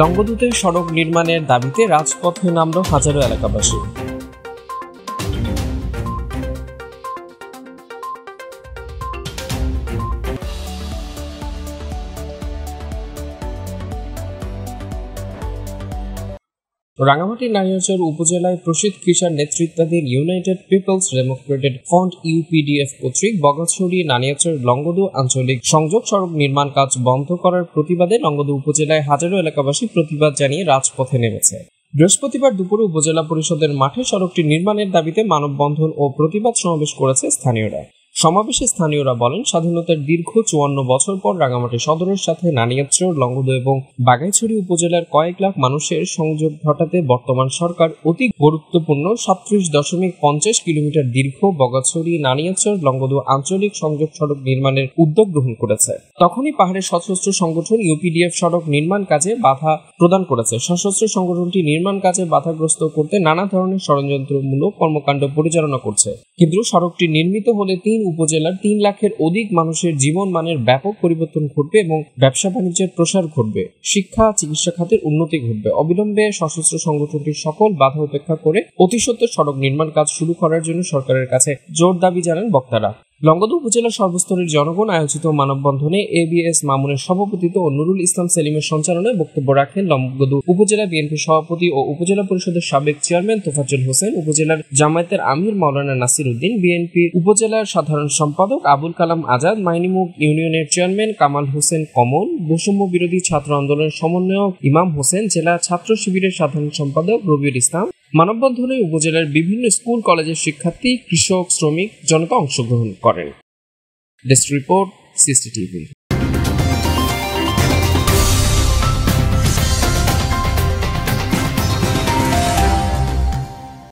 লংগদুতে সড়ক নির্মাণের দাবিতে রাজপথে নামল হাজারো এলাকাবাসী। রাঙামাটি নানিয়ারচর উপজেলায় প্রসিদ্ধ কিষাণ নেতৃত্বাধীন United Peoples Democratic Front UPDF কর্তৃক বগাছড়ি নানিয়ারচর লংগদু আঞ্চলিক সংযোগ সড়ক নির্মাণ কাজ বন্ধ করার প্রতিবাদে লংগদু উপজেলায় হাজারো এলাকাবাসী প্রতিবাদ জানিয়ে রাজপথে নেমেছে। বৃহস্পতিবার দুপুরে উপজেলা পরিষদের মাঠে সড়কটি নির্মাণের দাবিতে মানববন্ধন ও প্রতিবাদ সমাবেশ করেছে স্থানীয়রা। সমাবেশে স্থানীয়রা বলেন, স্বাধীনতার দীর্ঘ 54 বছর পর রাঙামাটি সদরের সাথে নানিয়ারচর, লংগদু এবং বাগাইছড়ি উপজেলার কয়েক লাখ মানুষের সংযোগ ঘটাতে বর্তমান সরকার অতি গুরুত্বপূর্ণ 37.50 কিলোমিটার দীর্ঘ বগাছড়ি নানিয়ারচর লংগদু আঞ্চলিক সংযোগ সড়ক নির্মাণের উদ্যোগ গ্রহণ করেছে। তখনই পাহাড়ের সশস্ত্র সংগঠন ইউপিডিএফ সড়ক নির্মাণ কাজে বাধা প্রদান করেছে। সশস্ত্র সংগঠনটি নির্মাণ কাজে বাধাগ্রস্ত করতে নানা ধরনের ষড়যন্ত্রমূলক কর্মকাণ্ড পরিচালনা করছে। কিন্তু সড়কটি নির্মিত হলে উপজেলার 3 লাখের অধিক মানুষের জীবন মানের ব্যাপক পরিবর্তন ঘটবে এবং ব্যবসা বাণিজ্যের প্রসার ঘটবে, শিক্ষা চিকিৎসা খাতের উন্নতি ঘটবে। অবিলম্বে সশস্ত্র সংগঠনটির সকল বাধা উপেক্ষা করে অতি সত্বর সড়ক নির্মাণ কাজ শুরু করার জন্য সরকারের কাছে জোর দাবি জানান বক্তারা। লংগদু উপজেলার সর্বস্তরের জনগণ আয়োজিত মানববন্ধনে এবিএস মামুনের সভাপতিত্ব ও নুরুল ইসলাম সেলিমের সঞ্চালনায় বক্তব্য রাখেন লংগদু উপজেলা বিএনপি সভাপতি ও উপজেলা পরিষদের সাবেক চেয়ারম্যান তোফাজ্জল হোসেন, উপজেলার জামায়াতের আমির মাওলানা নাসির উদ্দিন, বিএনপির উপজেলার সাধারণ সম্পাদক আবুল কালাম আজাদ, মাইনিমুখ ইউনিয়নের চেয়ারম্যান কামাল হোসেন কমল, বৈষম্য বিরোধী ছাত্র আন্দোলনের সমন্বয়ক ইমাম হোসেন, জেলা ছাত্র শিবিরের সাধারণ সম্পাদক রবিউল ইসলাম। মানববন্ধনে উপজেলার বিভিন্ন স্কুল কলেজের শিক্ষার্থী, কৃষক, শ্রমিক জনতা অংশগ্রহণ করেন। Desk report, CCTV.